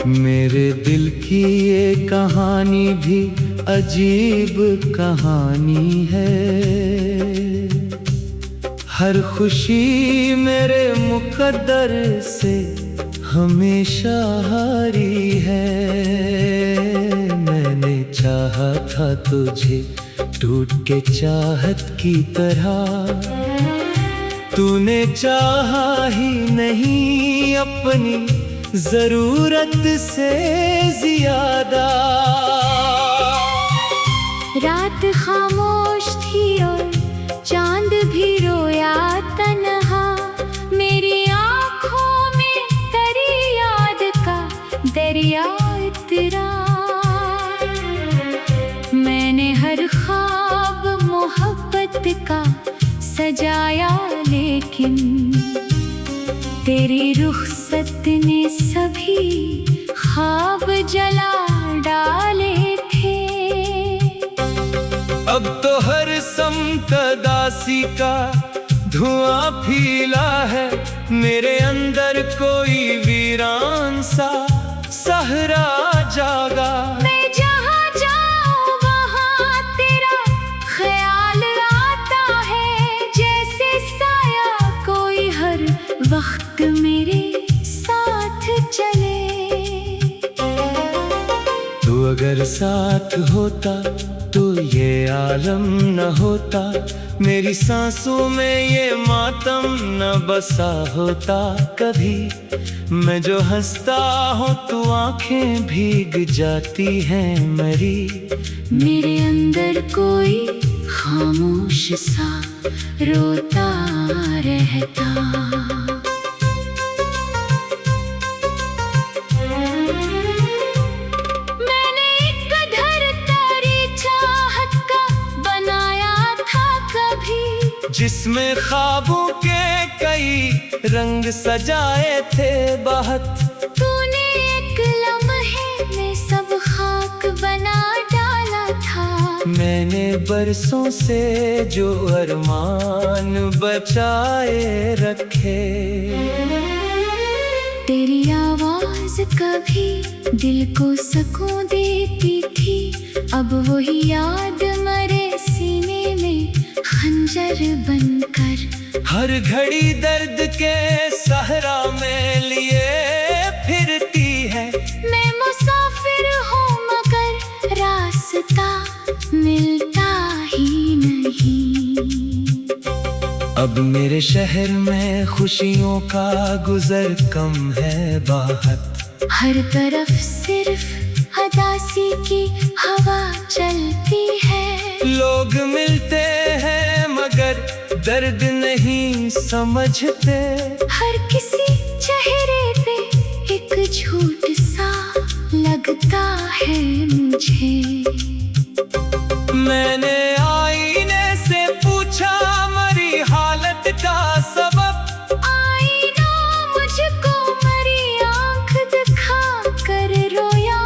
मेरे दिल की ये कहानी भी अजीब कहानी है। हर खुशी मेरे मुकद्दर से हमेशा हारी है। मैंने चाहा था तुझे टूट के चाहत की तरह, तूने चाहा ही नहीं अपनी जरूरत से ज्यादा। रात खामोश थी और चांद भी रोया तन्हा, मेरी आँखों में तेरी याद का दरिया इतरा। मैंने हर ख्वाब मोहब्बत का सजाया, लेकिन तेरी रुखसत ने सभी ख्वाब जला डाले थे। अब तो हर समत दासी का धुआं फीला है, मेरे अंदर कोई वीरान सा सहरा जागा। मैं जहाँ जाऊँ वहाँ तेरा ख्याल आता है, जैसे साया कोई हर वक्त मेरे साथ चले। तू अगर साथ होता तो ये आलम न होता, मेरी सांसों में ये मातम न बसा होता कभी। मैं जो हंसता हूँ तो आंखें भीग जाती हैं मेरी। मेरे अंदर कोई खामोश सा रोता रहता। जिसमें ख्वाबों के कई रंग सजाए थे बहुत, तूने एक लम्हे में सब खाक बना डाला था। मैंने बरसों से जो अरमान बचाए रखे। तेरी आवाज कभी दिल को सुकून देती थी, अब वही याद मरे सीने में खंजर बनकर। हर घड़ी दर्द के सहरा में लिए फिरती है। मैं मुसाफिर हूँ मगर रास्ता मिलता ही नहीं। अब मेरे शहर में खुशियों का गुजर कम है बहुत। हर तरफ सिर्फ उदासी की हवा चलती है। लोग मिलते हैं मगर दर्द नहीं समझते। हर किसी चेहरे पे एक झूठ सा लगता है मुझे। मैंने आईने से पूछा मरी हालत का सबब, आईना मुझको मरी आँख दिखा कर रोया।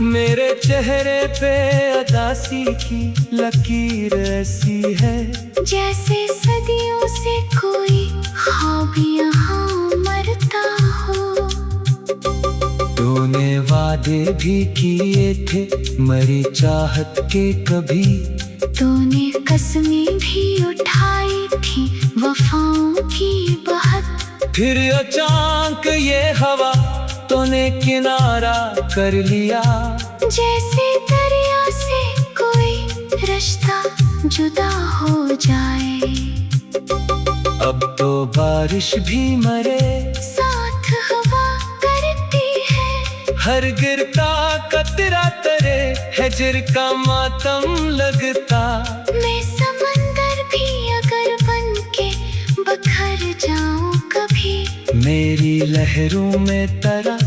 मेरे चेहरे पे उदासी की लकीर ऐसी है, जैसे सदियों से कोई ख्वाब यहाँ मरता हो। तूने वादे भी किए थे मरी चाहत के कभी, तूने कसमें भी उठाई थी वफाओं की बहुत। फिर अचानक ये हवा तूने किनारा कर लिया। जैसे दरिया से कोई रिश्ता जुदा हो जाए। अब तो बारिश भी मरे साथ हवा करती है। हर गिरता कतरा तरे हिजर का मातम लगता। मैं समंदर भी अगर बन के बखर जाऊं कभी, मेरी लहरों में तेरा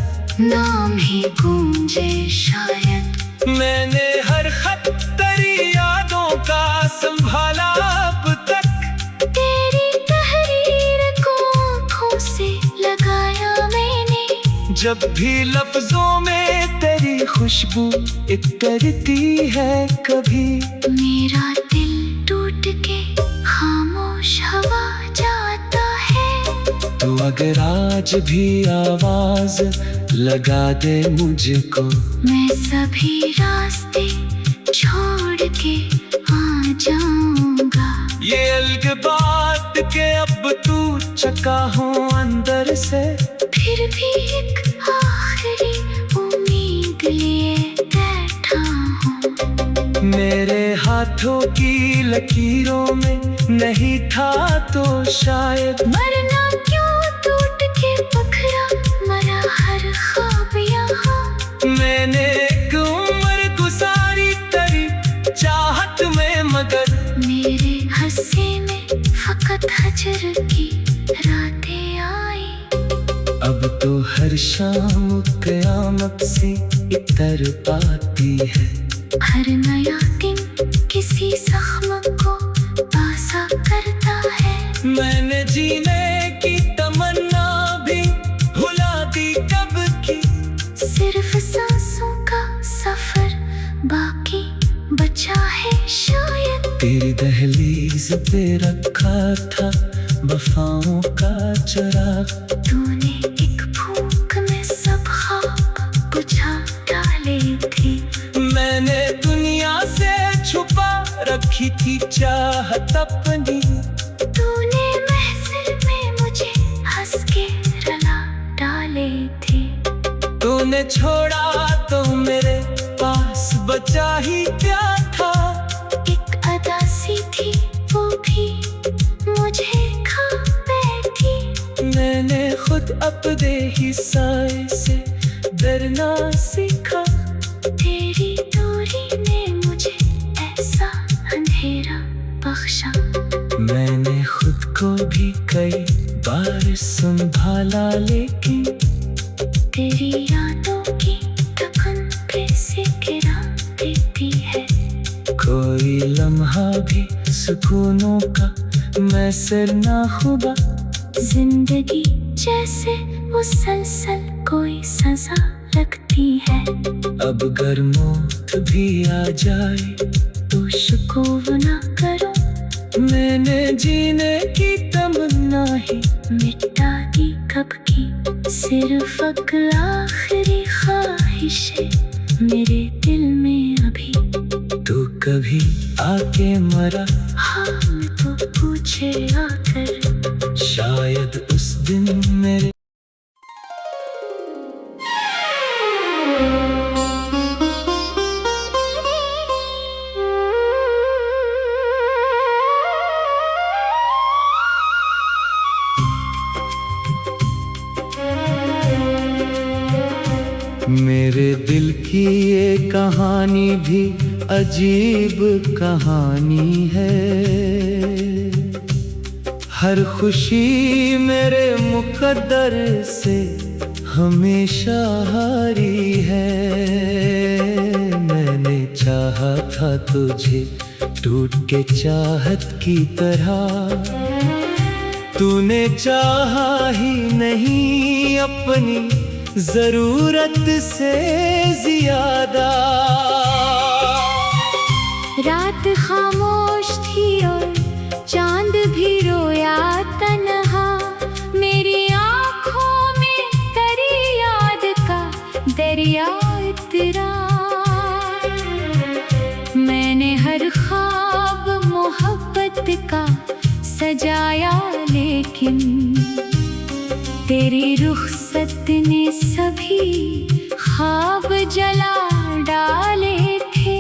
नाम ही गूंजे शायद। मैंने हर खत तेरी यादों का संभाला अब तक। तेरी तहरीर को आँखों से लगाया मैंने। जब भी लफ्जों में तेरी खुशबू इतरती है कभी, मेरा दिल टूट के खामोश हवा जाता है। तू अगर आज भी आवाज लगा दे मुझको, मैं सभी रास्ते छोड़ के आ जाऊंगा। ये अलग बात के अब तू चका हो अंदर से, फिर भी एक आखिरी उम्मीद लिए बैठा हूँ। मेरे हाथों की लकीरों में नहीं था तो शायद मरना क्यों टूट के पखरा, मरा हर ख्वाब यहाँ। मैंने एक उम्र गुजारी तेरी चाहत में, मगर मेरे हंसे में फकत हजर की रातें आई। अब तो हर शाम क़यामत से इतर पाती है। हर नया दिन किसी जख्म को ताज़ा करता है। मैंने जीने की तमन्ना भी भुला दी कब की, सिर्फ सांसों का सफर बाकी बचा है शायद। तेरी दहलीज पे रखा था वफाओं का चिराग, तूने एक फूंक में सब ख्वाब बुझा डाले थे। मैंने दुनिया से छुपा रखी थी चाहत अपनी, तूने महफिल में मुझे हंस के रुला डाले थे। तूने छोड़ा तो मेरे पास बचा ही क्या था। एक अदा सी थी वो भी मुझे खा बैठी। मैंने खुद अपने ही साए से डरना सीखा। तेरी दूरी ने मुझे ऐसा अंधेरा बख्शा। मैंने खुद को भी कई बार संभाला, लेकिन तेरी यादों की थकन पे से गिरा देती है। कोई लम्हा भी सुकूनों का मैसर ना हुआ। जिंदगी जैसे मुसलसल कोई सजा लगती है। अब अगर मौत भी आ जाए तो शिकवा ना करो, मैंने जीने की तमन्ना ही मिटा दी कब की। सिर्फ आखिरी ख्वाहिश है मेरे दिल में अभी। तू कभी आके मरा, हाँ तो पूछे आकर, शायद उस दिन मेरे मेरे दिल की ये कहानी भी अजीब कहानी है। हर खुशी मेरे मुकद्दर से हमेशा हारी है। मैंने चाहा था तुझे टूट के चाहत की तरह, तूने चाहा ही नहीं अपनी जरूरत से ज्यादा। रात खामोश थी और चांद भी रोया तन्हा। मेरी आँखों में तेरी याद का दरिया इतरा। मैंने हर ख्वाब मोहब्बत का सजाया, लेकिन तेरी रुखसत ने सभी ख्वाब जला डाले थे।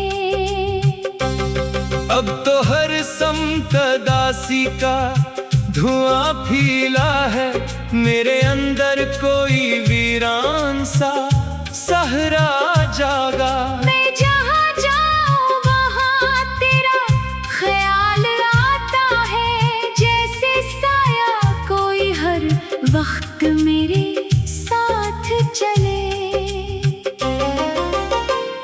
अब तो हर समत दासी का धुआं फीला है। मेरे अंदर कोई वीरान सा सहरा जागा। मैं जहाँ जाऊँ वहाँ तेरा ख्याल आता है। जैसे साया कोई हर वक्त मेरे साथ चले।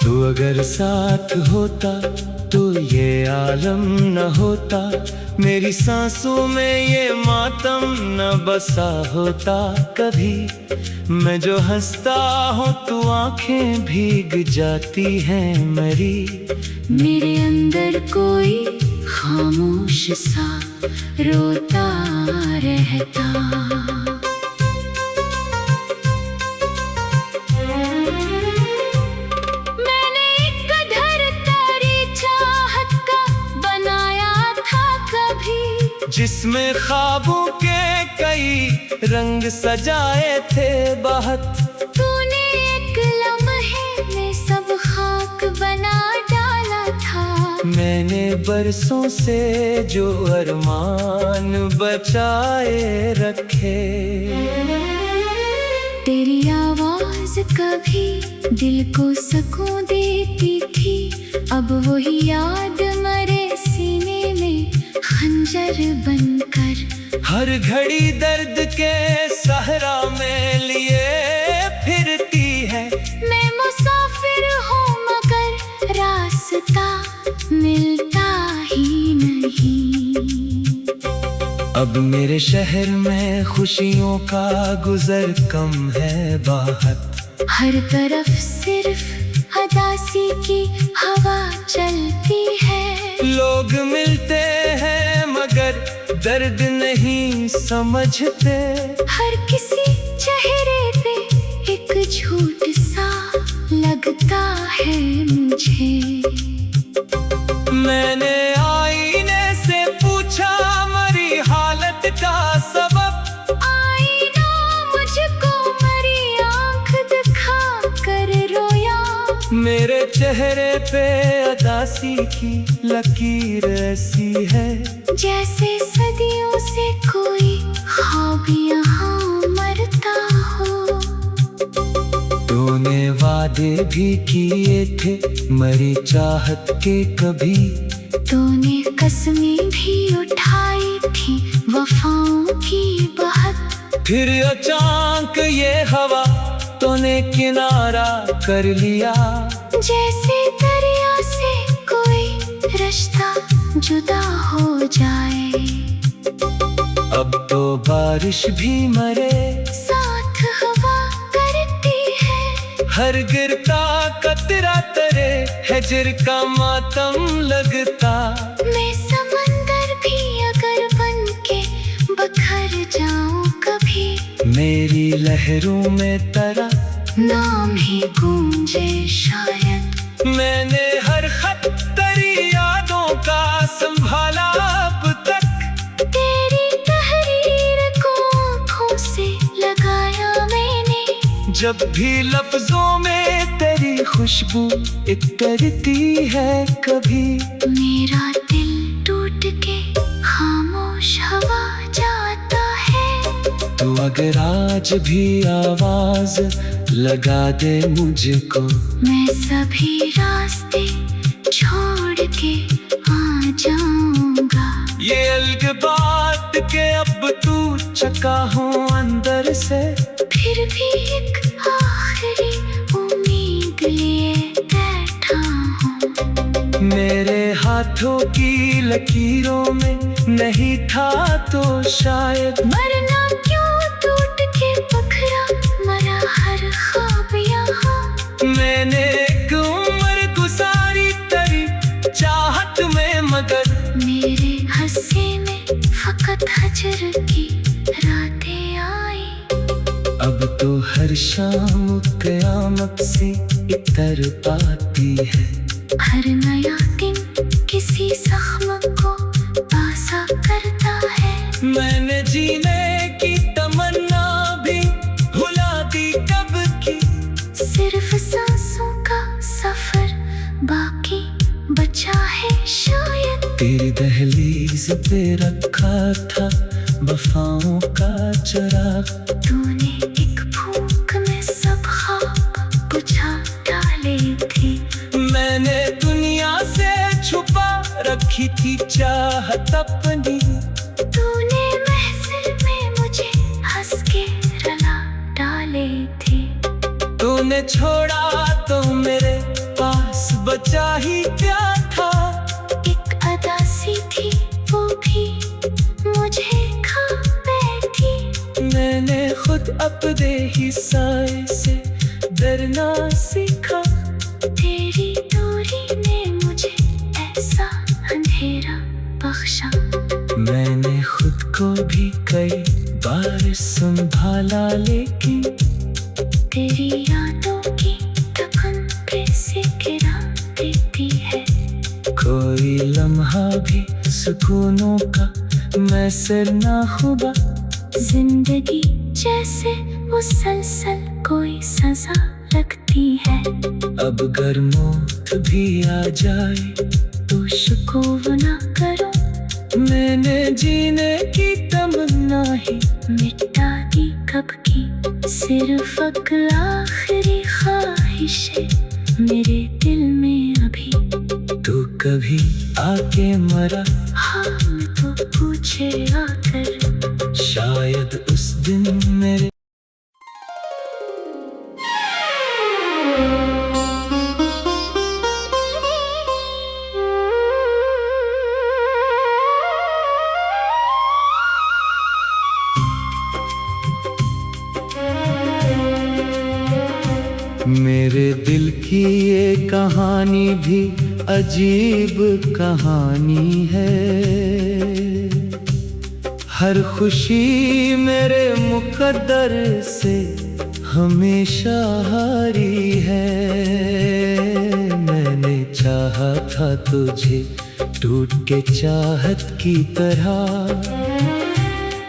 तू अगर साथ होता तो ये आलम न होता। मेरी सांसों में ये मातम न बसा होता कभी। मैं जो हंसता हूँ तू आंखें भीग जाती हैं मेरी। मेरे अंदर कोई खामोश सा रोता रहता। जिसमें ख्वाबों के कई रंग सजाए थे बहुत। तूने एक लम्हे में सब खाक बना डाला था। मैंने बरसों से जो अरमान बचाए रखे। तेरी आवाज कभी दिल को सुकून देती थी, अब वही याद मरे सीने में खंजर बनकर। हर घड़ी दर्द के सहरा में लिए फिरती है। मैं मुसाफिर हूँ मगर रास्ता मिलता ही नहीं। अब मेरे शहर में खुशियों का गुजर कम है बहुत। हर तरफ सिर्फ उदासी की हवा चलती है। लोग मिलते हैं मगर दर्द नहीं समझते। हर किसी चेहरे पे एक झूठ सा लगता है मुझे। मैंने आईने से पूछा मरी हालत का सबब। आईना मुझको मरी आंख दिखा कर रोया। मेरे चेहरे पे उदासी की लकीर ऐसी है, जैसे सदियों से कोई ख्वाब यहाँ मरता हो। तूने वादे भी किए थे मरी चाहत के कभी। तूने कसमें भी उठाई थी वफाओं की बहुत। फिर अचानक ये हवा तूने किनारा कर लिया। जैसे दरिया से कोई रिश्ता जुदा हो जाए। अब तो बारिश भी मरे साथ हवा करती है। हर गिरता कतरा तरे हिजर का मातम लगता। मैं समंदर भी अगर बन के बखर जाऊं कभी। मेरी लहरों में तेरा नाम ही गूंजे शायद। मैंने हर खत तेरी यादों का संभाला अब तक। तेरी तहरीर को आँखों से लगाया मैंने। जब भी लफ्जों में तेरी खुशबू उतरती है कभी। मेरा दिल टूट के खामोश हवा जाता है। तो अगर आज भी आवाज लगा दे मुझको। मैं सभी रास्ते छोड़ के आ जाऊंगा। ये अलग बात के अब तू चका हूँ अंदर से। फिर भी एक आखिरी उम्मीद लिए बैठा हूँ। मेरे हाथों की लकीरों में नहीं था तो शायद। मरना क्यों टूट के बखरा मरा हर ख्वाब यहाँ। मैंने एक उम्र गुजारी तेरी चाहत में मगर। मेरे हंसे में फकत हजर की रातें आई। अब तो हर शाम क़यामत से इतर पाती है। हर नया दिन किसी जख्म को ताज़ा करता है। मैंने जीने की तमन्ना भी भुला दी कब की। सिर्फ सांसों का सफर बाकी बचा है शायद। तेरी दहलीज पे रखा था वफाओं का चिराग। तूने एक फूंक में सब ख्वाब बुझा डाले थे। मैंने दुनिया से छुपा रखी थी चाहत अपनी। तूने महफिल में मुझे हंस के रुला डाले थे। तूने छोड़ा तो मेरे पास बचा ही क्या था। एक अदासी थी वो भी मुझे खा बैठी। मैंने खुद अपने ही साए से डरना सीखा। तेरी दूरी ने मुझे ऐसा अंधेरा बख्शा। मैंने खुद को भी कई बार संभाला लेकिन। तेरी यादों की थकन पे से गिरा देती है। कोई लम्हा भी सुकूनों का मैं मैसर ना होगा। जिंदगी जैसे मुसलसल कोई सजा लगती है। अब अगर मौत भी आ जाए तो शिकवा ना करो, मैंने जीने की तमन्ना ही मिटा दी कब की। सिर्फ अकल आखिरी ख्वाहिश है मेरे दिल में अभी। तू कभी आके मरा, हाँ मैं तो पूछे आकर, शायद उस दिन मेरे मेरे दिल की ये कहानी भी अजीब कहानी है। हर खुशी मेरे मुकद्दर से हमेशा हारी है। मैंने चाहा था तुझे टूट के चाहत की तरह,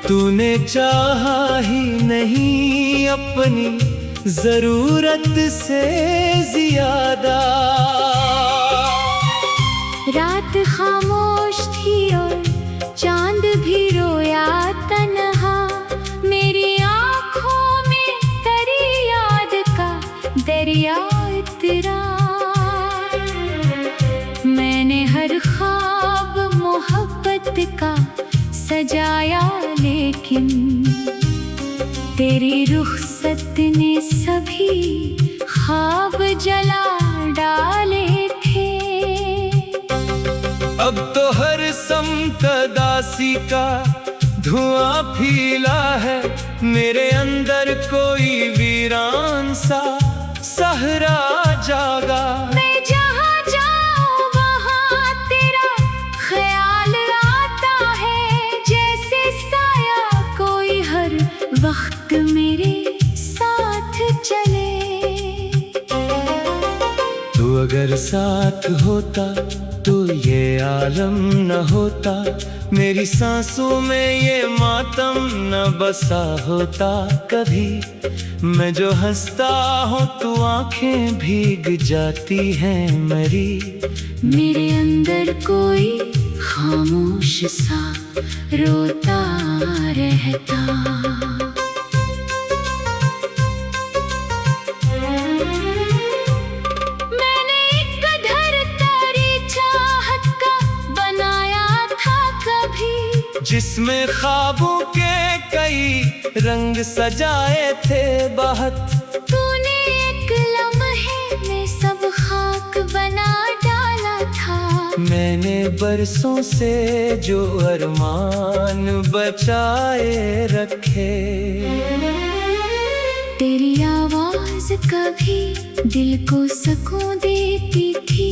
तूने चाहा ही नहीं अपनी जरूरत से ज्यादा। रात खामोश थी और चांद भी रोया तन्हा, मेरी आँखों में तेरी याद का दरिया इतरा। मैंने हर ख्वाब मोहब्बत का सजाया, लेकिन तेरी रुखसत ने सभी ख्वाब जला डाले थे। अब तो हर समत दासी का धुआं फीला है, मेरे अंदर कोई वीरान सा सहरा जागा। मैं जहाँ जाऊँ वहाँ तेरा ख्याल आता है, जैसे साया कोई हर वक्त मेरे साथ चले। तू अगर साथ होता तो ये आलम न होता, मेरी सांसों में ये मातम न बसा होता कभी। मैं जो हंसता हूँ तू आंखें भीग जाती हैं मेरी। मेरे अंदर कोई खामोश सा रोता रहता। मैंने एक धरती चाहत का बनाया था कभी, जिसमें ख्वाबों के कई रंग सजाए थे बहुत। तूने एक लम्हे में सब खाक बना डाला था। मैंने बरसों से जो अरमान बचाए रखे। तेरी आवाज कभी दिल को सुकून देती थी,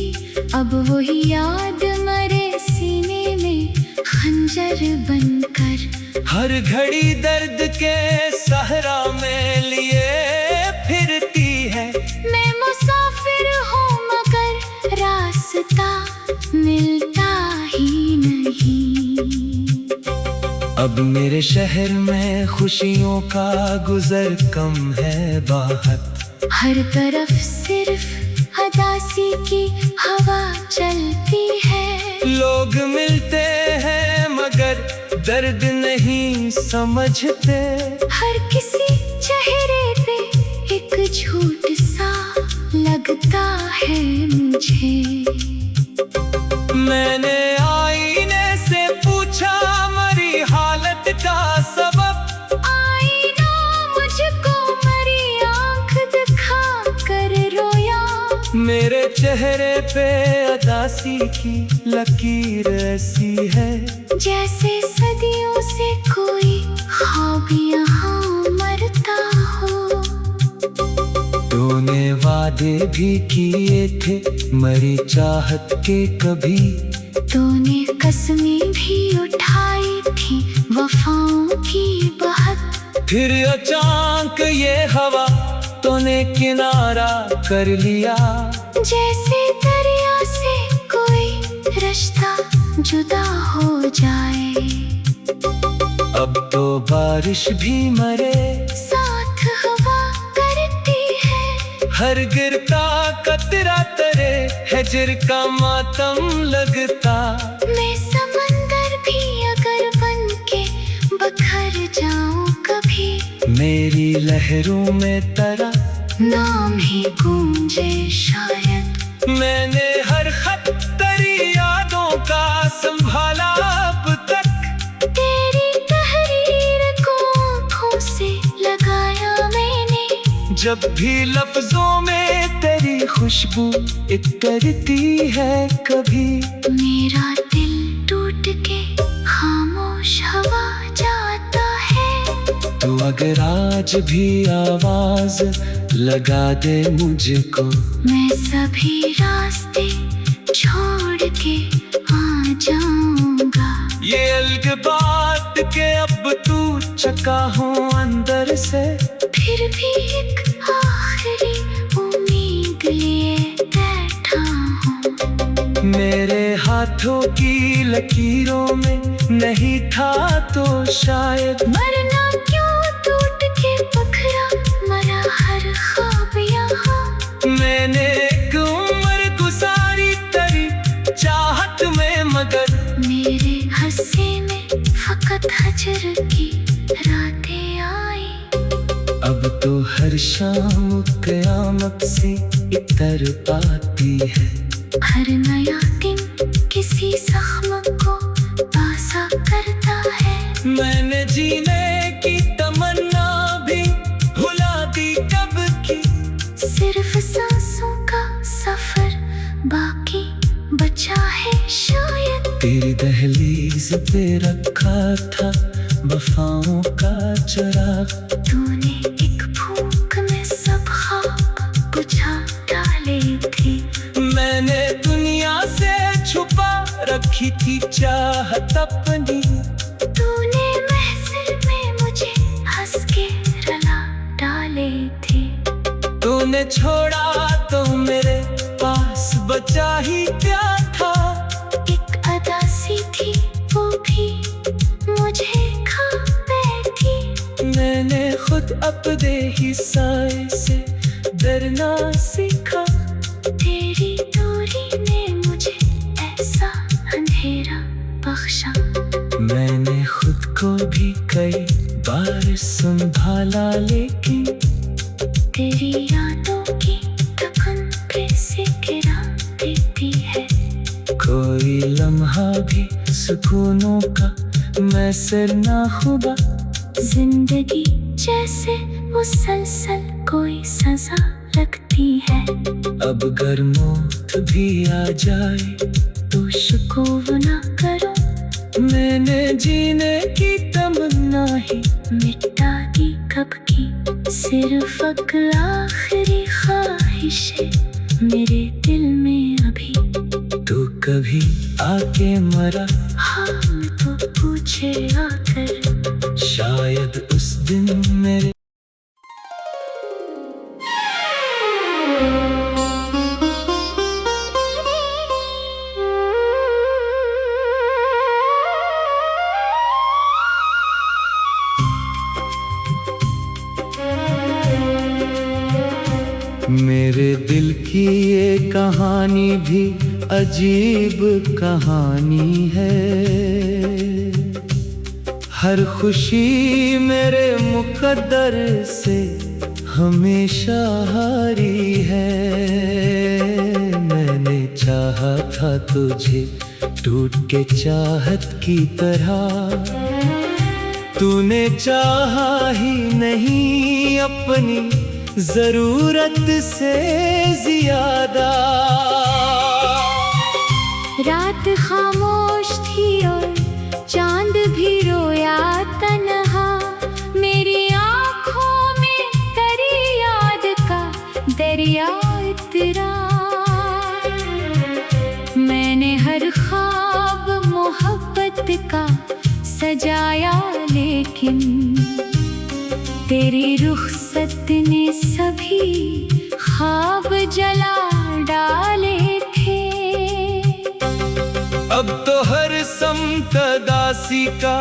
अब वही याद मरे सीने में खंजर बनकर। हर घड़ी दर्द के सहरा में लिए फिरती है। मैं मुसाफिर हूँ मगर रास्ता मिलता ही नहीं। अब मेरे शहर में खुशियों का गुजर कम है बहुत। हर तरफ सिर्फ उदासी की हवा चलती है। लोग मिलते हैं मगर दर्द नहीं समझते। हर किसी चेहरे पे एक झूठ सा लगता है मुझे। मैंने आईने से पूछा मरी हालत का सबब। आईना मुझको मरी आँख दिखा कर रोया। मेरे चेहरे पे उदासी की लकीर ऐसी है, जैसे सदियों से कोई ख्वाब यहाँ मरता हो। तूने वादे भी किए थे मरी चाहत के कभी। तूने कसमें भी उठाई थी वफाओं की बहुत। फिर अचानक ये हवा तूने किनारा कर लिया। जैसे दरिया से कोई रिश्ता जुदा हो जाए। अब तो बारिश भी मरे, साथ हवा करती है। हर गिरता कतरा तरे, हिजर का मातम लगता। मैं समंदर भी अगर बन के बखर जाऊं कभी, मेरी लहरों में तेरा नाम ही गूंजे शायद। मैंने हर खत तेरी यादों का संभाला अब तक। तेरी तहरीर को आँखों से लगाया मैंने, जब भी लफ्जों में तेरी खुशबू इतरती है कभी। मेरा दिल टूट के खामोश हवा जाता है। तू अगर आज भी आवाज लगा दे मुझको, मैं सभी रास्ते छोड़ के आ जाऊंगा। ये अलग बात के अब तू चका हो अंदर से। फिर भी एक आखिरी उम्मीद लिए बैठा हूँ। मेरे हाथों की लकीरों में नहीं था तो शायद मरना क्यों टूट के पखरा, मरा हर ख्वाब यहाँ। मैंने एक उम्र गुजारी तेरी चाहत में, मगर मेरे हंसे में फकत हजर की रातें आई। अब तो हर शाम कयामत से इतर आती है। हर नया दिन किसी जख्म को ताज़ा करता है। मैंने जीने की तमन्ना भी भुला दी कब की। सिर्फ सांसों का सफर बाकी बचा है शायद। तेरी दहलीज पे रखा था वफाओं का चिराग। तूने एक फूंक में सब ख्वाब बुझा डाले थे। मैंने दुनिया से छुपा रखी थी चाहत अपनी। तूने महफिल में मुझे हंस के रुला डाले थे। तूने छोड़ा तो मेरे पास बचा ही क्या था। एक अदा सी थी वो भी मुझे खा बैठी। मैंने खुद अपने ही साए से डरना सीखा। तेरी दूरी ने मुझे ऐसा अंधेरा बख्शा। मैंने खुद को भी कई बार संभाला, लेकिन तेरी यादों की थकन पे से गिरा देती है। कोई लम्हा भी सुकूनों का मैसर ना हुआ। जिंदगी जैसे मुसलसल कोई सजा रखती है। अब अगर मौत भी आ जाए तो शिकवा ना करो। मैंने जीने की तमन्ना ही मिटा दी कब की। सिर्फ अगला आखिरी ख्वाहिश है मेरे दिल में अभी। तू कभी आके मरा, हाल तो पूछे आकर। शायद उस दिन मेरे मेरे दिल की ये कहानी भी अजीब कहानी है। हर खुशी मेरे मुकद्दर से हमेशा हारी है। मैंने चाहा था तुझे टूट के चाहत की तरह, तूने चाहा ही नहीं अपनी जरूरत से ज्यादा। रात खामोश थी और चांद भी रोया तन्हा। मेरी आँखों में तेरी याद का दरिया इतरा। मैंने हर ख्वाब मोहब्बत का सजाया, लेकिन तेरी रुखसत ने सभी ख्वाब जला डाले थे। अब तो हर समत दासी का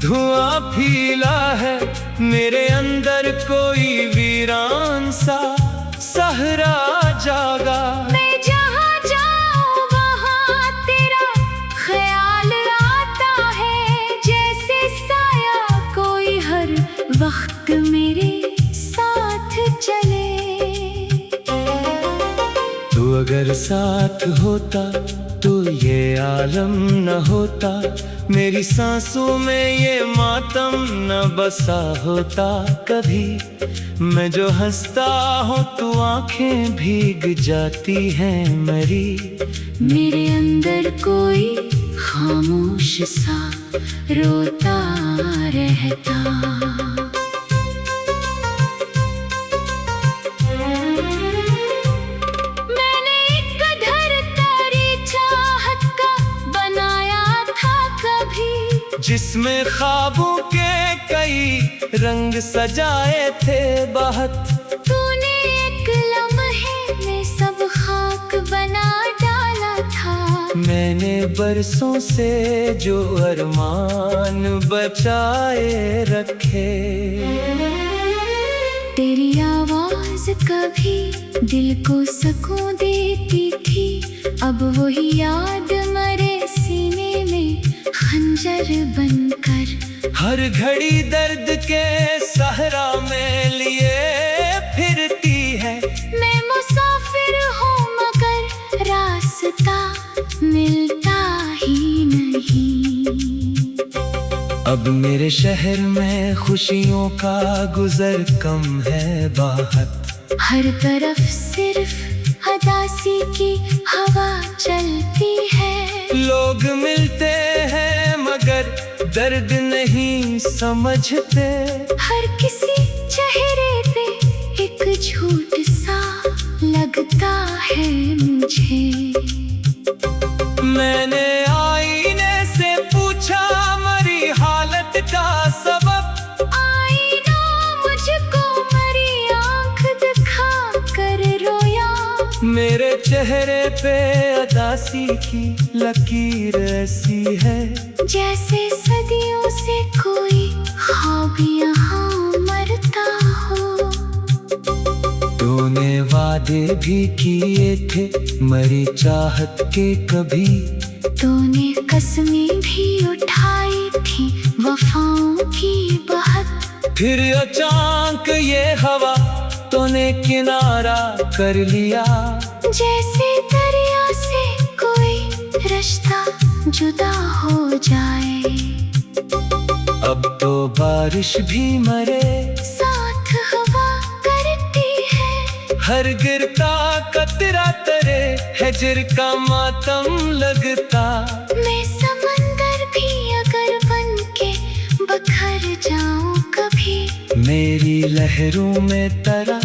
धुआं फीला है मेरे अंदर, कोई वीरान सा सहरा जागा। मैं जहाँ जाऊँ वहाँ तेरा ख्याल आता है, जैसे साया कोई हर वक्त मेरे साथ चले। तू अगर साथ होता तो ये आलम न होता, मेरी सांसों में ये मातम न बसा होता कभी। मैं जो हंसता हूँ तो आंखें भीग जाती हैं मेरी। मेरे अंदर कोई खामोश सा रोता रहता। मैंने एक धरतरी चाहत का बनाया था कभी, जिसमें ख्वाबों के कई रंग सजाए थे बहुत। तूने एक लम्हे में सब खाक बना डाला था। मैंने बरसों से जो अरमान बचाए रखे। तेरी आवाज कभी दिल को सुकून देती थी, अब वही याद मरे सीने में खंजर बनकर। हर घड़ी दर्द के सहरा में लिए फिरती है। मैं मुसाफिर हूँ मगर रास्ता मिलता ही नहीं। अब मेरे शहर में खुशियों का गुजर कम है बहुत। हर तरफ सिर्फ उदासी की हवा चलती है। लोग मिलते हैं मगर दर्द नहीं समझते। हर किसी चेहरे पे एक झूठ सा लगता है मुझे। मैंने आईने से पूछा मरी हालत का सबब। आईना मुझको मरी आंख दिखा कर रोया। मेरे चेहरे पे उदासी की लकीर ऐसी है, जैसे सदियों से कोई ख्वाब यहाँ मरता हो। तूने वादे भी किए थे मरी चाहत के कभी। तूने कसमें भी उठाई थी वफाओं की बहुत। फिर अचानक ये हवा तूने किनारा कर लिया। जैसे दरिया से कोई रिश्ता जुदा हो जाए। अब तो बारिश भी मरे साथ हवा करती है। हर गिरता कतरा तरे हिजर का मातम लगता। मैं समंदर भी अगर बन के बखर जाऊं कभी, मेरी लहरों में तेरा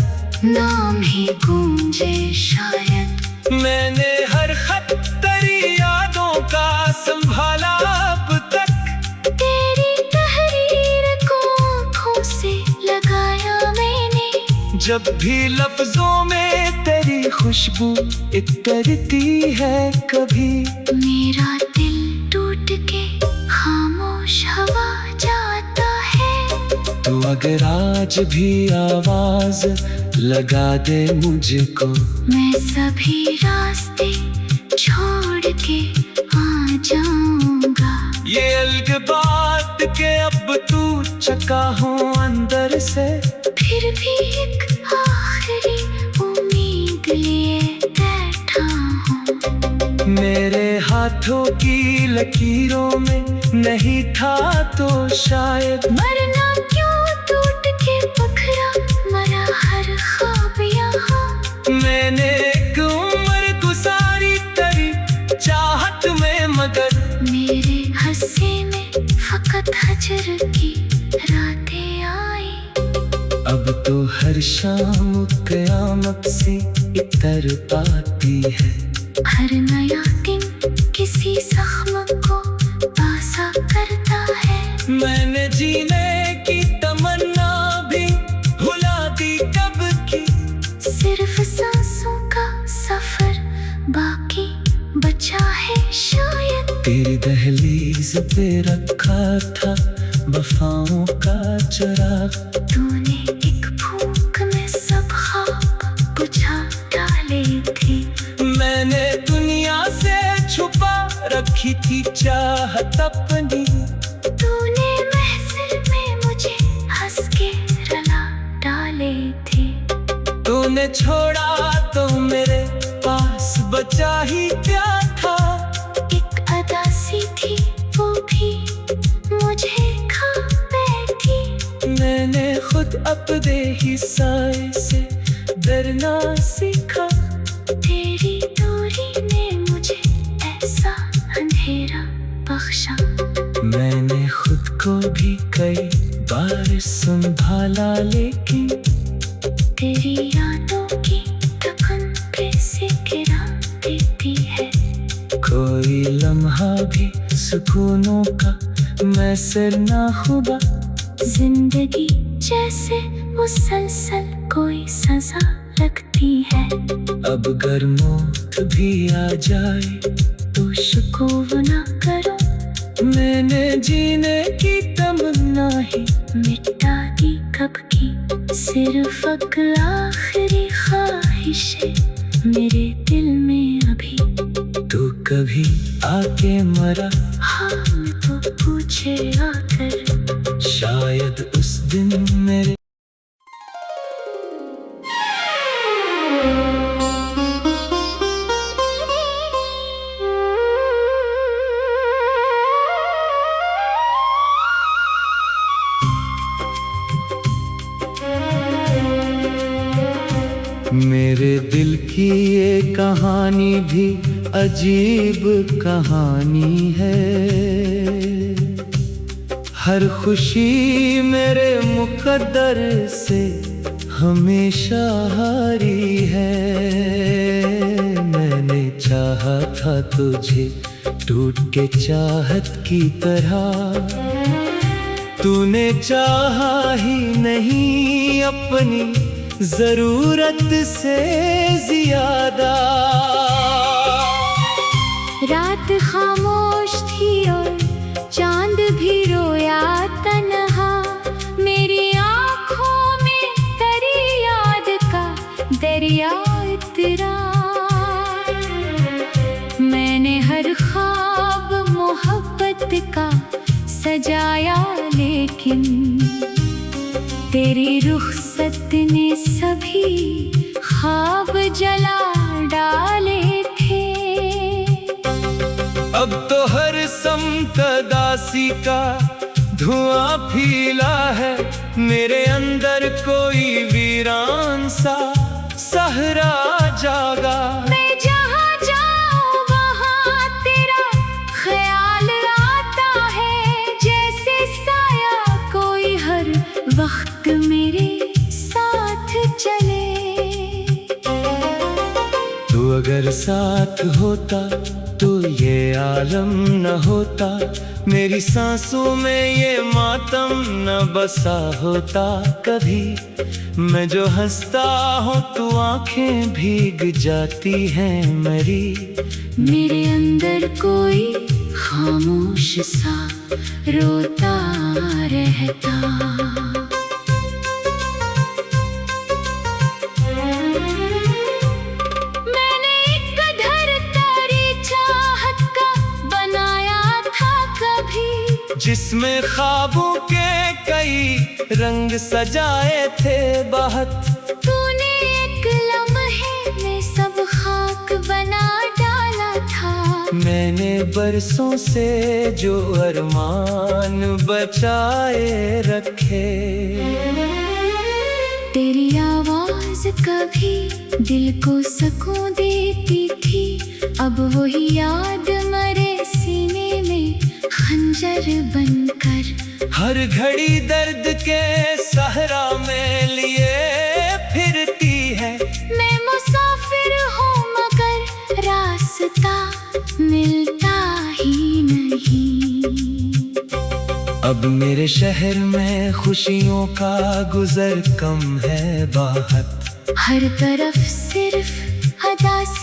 नाम ही गूंजे शायद। मैंने हर खत तेरी यादों का संभाला अब तक। तेरी तहरीर को आँखों से लगाया मैंने। जब भी लफ्जों में तेरी खुशबू इतरती है कभी। मेरा दिल टूट के खामोश हवा जाता है। तो अगर आज भी आवाज लगा दे मुझको, मैं सभी रास्ते छोड़ के आ जाऊंगा। ये अलग बात के अब तू चका हूँ अंदर से। फिर भी एक आखिरी उम्मीद लिए बैठा हूँ। मेरे हाथों की लकीरों में नहीं था तो शायद। मरना क्यों टूट के बखरा मरा हर ख्वाब यहाँ। मैंने एक उम्र गुजारी तेरी चाहत में मगर। मेरे हंसे में फकत हजर की रातें आई। अब तो हर शाम क़यामत से इतर पाती है। हर नया दिन किसी जख्म को ताज़ा करता है। मैंने जीने की तमन्ना भी भुला दी कब की। सिर्फ सांसों का सफर बाकी बचा है शायद। तेरी दहलीज पे रखा था वफाओं का चिराग। तूने एक फूंक में सब ख्वाब बुझा डाले थे। मैंने दुनिया से छुपा रखी थी चाहत अपनी। तूने महफिल में मुझे हंस के रुला डाले थे। तूने छोड़ा तो मेरे पास बचा ही क्या था। एक अदा सी थी वो भी मुझे खा बैठी। मैंने खुद अपने ही साए से डरना सीखा। तेरी दूरी ने मुझे ऐसा अंधेरा बख्शा। मैंने खुद को भी कई बार संभाला, लेकिन तेरी यादों की थकन पे से गिरा देती है। कोई लम्हा भी सुकूनों का मैसर ना हुआ। जिंदगी जैसे मुसलसल कोई सजा लगती है। अब अगर मौत भी आ जाए तो शुक्र ना करो। मैंने जीने की तमन्ना ही मिटा दी कब की, सिर्फ अगला आखिरी ख्वाहिश है मेरे दिल में अभी। तू कभी आके मरा, हाँ मैं तो पूछे आकर, शायद उस दिन मेरे मेरे दिल की ये कहानी भी अजीब कहानी है। हर खुशी मेरे मुकद्दर से हमेशा हारी है। मैंने चाहा था तुझे टूट के चाहत की तरह, तूने चाहा ही नहीं अपनी जरूरत से ज्यादा। रात खामोश थी और चांद भी रोया तन्हा। मेरी आँखों में तेरी याद का दरिया इतरा। मैंने हर ख्वाब मोहब्बत का सजाया, लेकिन तेरी रुखसत ने सभी ख्वाब जला डाले थे। अब तो हर समत दासी का धुआं फीला है। मेरे अंदर कोई वीरान सा सहरा जागा। मैं जहाँ जाऊँ वहाँ तेरा ख्याल आता है, जैसे साया कोई हर वक्त मेरे साथ चले। तू अगर साथ होता तो ये आलम न होता। मेरी सांसों में ये मातम न बसा होता कभी। मैं जो हंसता हूँ तो आंखें भीग जाती हैं मेरी। मेरे अंदर कोई खामोश सा रोता रहता। जिसमें ख्वाबों के कई रंग सजाए थे बहुत। तूने एक लम्हे में सब खाक बना डाला था। मैंने बरसों से जो अरमान बचाए रखे। तेरी आवाज कभी दिल को सुकून देती थी। अब वही याद मरे सीने में खंजर बनकर। हर घड़ी दर्द के सहरा में लिए फिरती है। मैं मुसाफिर हूँ मगर रास्ता मिलता ही नहीं। अब मेरे शहर में खुशियों का गुजर कम है बहुत। हर तरफ सिर्फ अदासी।